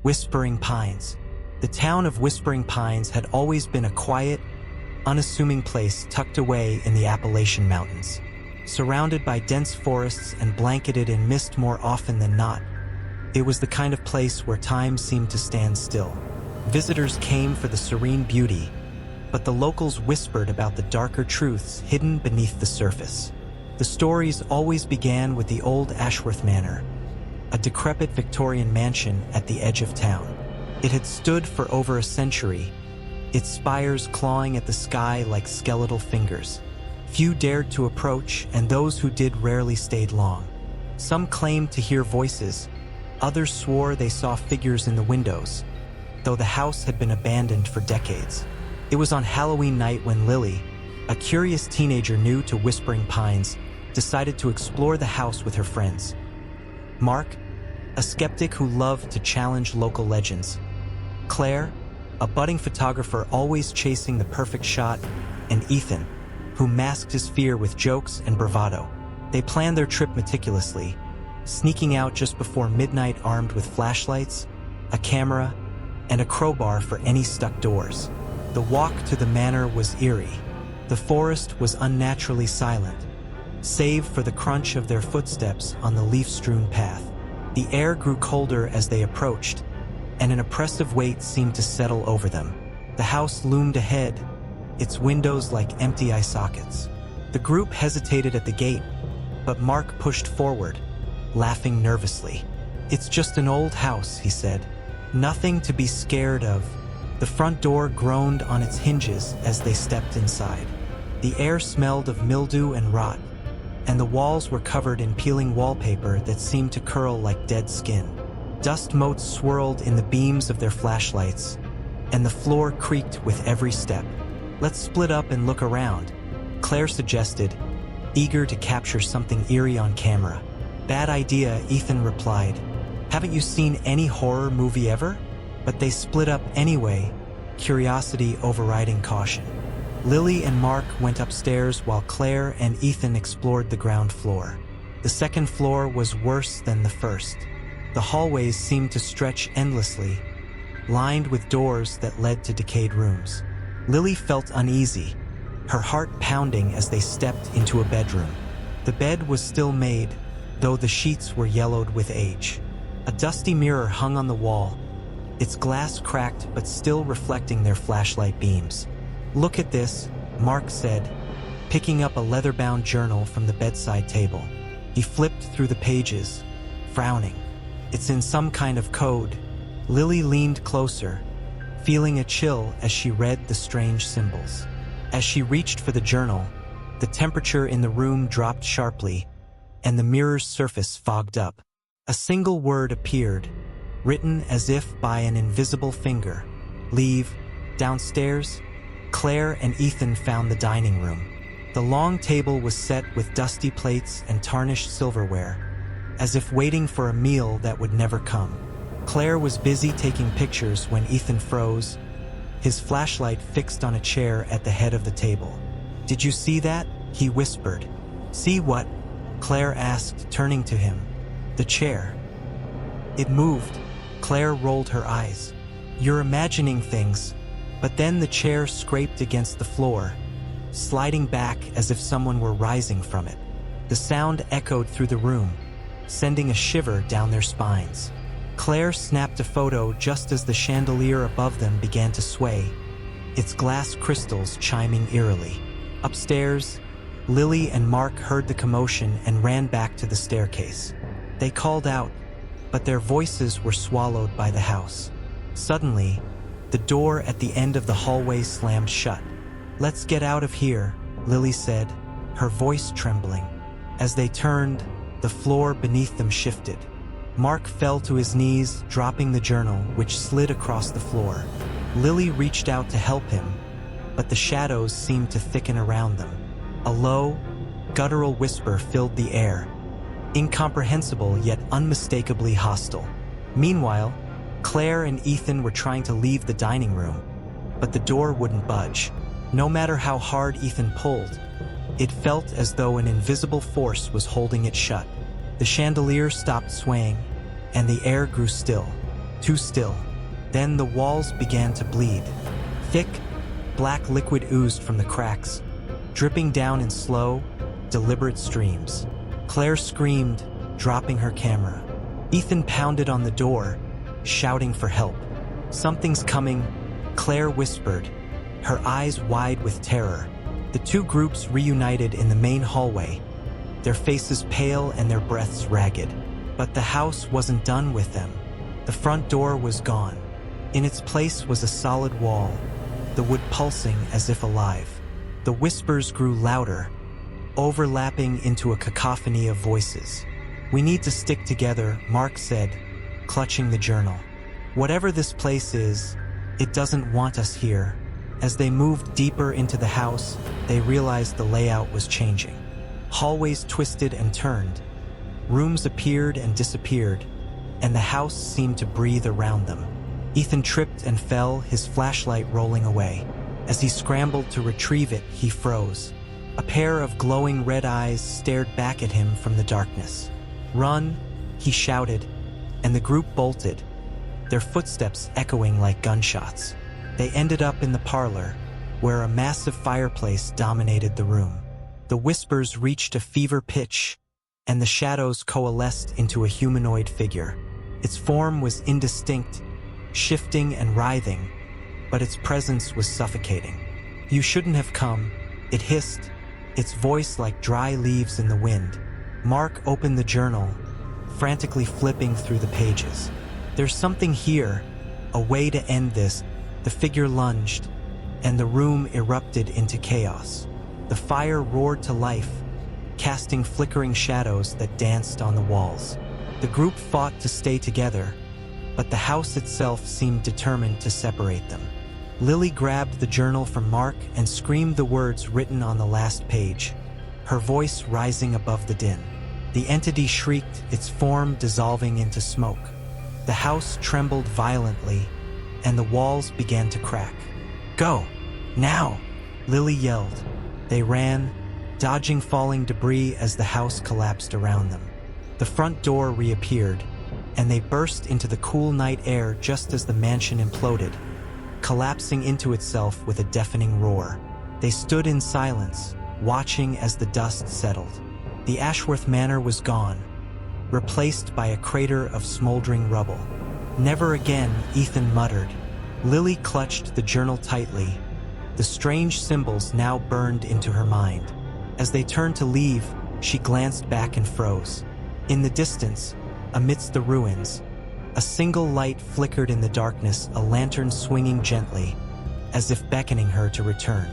Whispering Pines. The town of Whispering Pines had always been a quiet, unassuming place tucked away in the Appalachian Mountains. Surrounded by dense forests and blanketed in mist more often than not, it was the kind of place where time seemed to stand still. Visitors came for the serene beauty, but the locals whispered about the darker truths hidden beneath the surface. The stories always began with the old Ashworth Manor, a decrepit Victorian mansion at the edge of town. It had stood for over a century, its spires clawing at the sky like skeletal fingers. Few dared to approach, and those who did rarely stayed long. Some claimed to hear voices, others swore they saw figures in the windows, though the house had been abandoned for decades. It was on Halloween night when Lily, a curious teenager new to Whispering Pines, decided to explore the house with her friends. Mark, a skeptic who loved to challenge local legends. Claire, a budding photographer always chasing the perfect shot, and Ethan, who masked his fear with jokes and bravado. They planned their trip meticulously, sneaking out just before midnight armed with flashlights, a camera, and a crowbar for any stuck doors. The walk to the manor was eerie. The forest was unnaturally silent, save for the crunch of their footsteps on the leaf-strewn path. The air grew colder as they approached, and an oppressive weight seemed to settle over them. The house loomed ahead, its windows like empty eye sockets. The group hesitated at the gate, but Mark pushed forward, laughing nervously. "It's just an old house," he said. "Nothing to be scared of." The front door groaned on its hinges as they stepped inside. The air smelled of mildew and rot, and the walls were covered in peeling wallpaper that seemed to curl like dead skin. Dust motes swirled in the beams of their flashlights, and the floor creaked with every step. "Let's split up and look around," Claire suggested, eager to capture something eerie on camera. "Bad idea," Ethan replied. "Haven't you seen any horror movie ever?" But they split up anyway, curiosity overriding caution. Lily and Mark went upstairs while Claire and Ethan explored the ground floor. The second floor was worse than the first. The hallways seemed to stretch endlessly, lined with doors that led to decayed rooms. Lily felt uneasy, her heart pounding as they stepped into a bedroom. The bed was still made, though the sheets were yellowed with age. A dusty mirror hung on the wall, its glass cracked but still reflecting their flashlight beams. "Look at this," Mark said, picking up a leather-bound journal from the bedside table. He flipped through the pages, frowning. "It's in some kind of code." Lily leaned closer, feeling a chill as she read the strange symbols. As she reached for the journal, the temperature in the room dropped sharply, and the mirror's surface fogged up. A single word appeared, written as if by an invisible finger. "Leave. Downstairs." Claire and Ethan found the dining room. The long table was set with dusty plates and tarnished silverware, as if waiting for a meal that would never come. Claire was busy taking pictures when Ethan froze, his flashlight fixed on a chair at the head of the table. "Did you see that?" he whispered. "See what?" Claire asked, turning to him. "The chair. It moved." Claire rolled her eyes. "You're imagining things." But then the chair scraped against the floor, sliding back as if someone were rising from it. The sound echoed through the room, sending a shiver down their spines. Claire snapped a photo just as the chandelier above them began to sway, its glass crystals chiming eerily. Upstairs, Lily and Mark heard the commotion and ran back to the staircase. They called out, but their voices were swallowed by the house. Suddenly, the door at the end of the hallway slammed shut. "Let's get out of here," Lily said, her voice trembling. As they turned, the floor beneath them shifted. Mark fell to his knees, dropping the journal, which slid across the floor. Lily reached out to help him, but the shadows seemed to thicken around them. A low, guttural whisper filled the air, incomprehensible yet unmistakably hostile. Meanwhile, Claire and Ethan were trying to leave the dining room, but the door wouldn't budge. No matter how hard Ethan pulled, it felt as though an invisible force was holding it shut. The chandelier stopped swaying, and the air grew still. too still. Then the walls began to bleed. Thick, black liquid oozed from the cracks, dripping down in slow, deliberate streams. Claire screamed, dropping her camera. Ethan pounded on the door, shouting for help. "Something's coming," Claire whispered, her eyes wide with terror. The two groups reunited in the main hallway, their faces pale and their breaths ragged. But the house wasn't done with them. The front door was gone. In its place was a solid wall, the wood pulsing as if alive. The whispers grew louder, overlapping into a cacophony of voices. "We need to stick together," Mark said, clutching the journal. "Whatever this place is, it doesn't want us here." As they moved deeper into the house, they realized the layout was changing. Hallways twisted and turned. Rooms appeared and disappeared, and the house seemed to breathe around them. Ethan tripped and fell, his flashlight rolling away. As he scrambled to retrieve it, he froze. A pair of glowing red eyes stared back at him from the darkness. "Run!" he shouted, and the group bolted, their footsteps echoing like gunshots. They ended up in the parlor, where a massive fireplace dominated the room. The whispers reached a fever pitch, and the shadows coalesced into a humanoid figure. Its form was indistinct, shifting and writhing, but its presence was suffocating. "You shouldn't have come," it hissed, its voice like dry leaves in the wind. Mark opened the journal, frantically flipping through the pages. "There's something here, a way to end this." The figure lunged, and the room erupted into chaos. The fire roared to life, casting flickering shadows that danced on the walls. The group fought to stay together, but the house itself seemed determined to separate them. Lily grabbed the journal from Mark and screamed the words written on the last page, her voice rising above the din. The entity shrieked, its form dissolving into smoke. The house trembled violently, and the walls began to crack. "Go! Now!" Lily yelled. They ran, dodging falling debris as the house collapsed around them. The front door reappeared, and they burst into the cool night air just as the mansion imploded, collapsing into itself with a deafening roar. They stood in silence, watching as the dust settled. The Ashworth Manor was gone, replaced by a crater of smoldering rubble. "Never again," Ethan muttered. Lily clutched the journal tightly, the strange symbols now burned into her mind. As they turned to leave, she glanced back and froze. In the distance, amidst the ruins, a single light flickered in the darkness, a lantern swinging gently, as if beckoning her to return.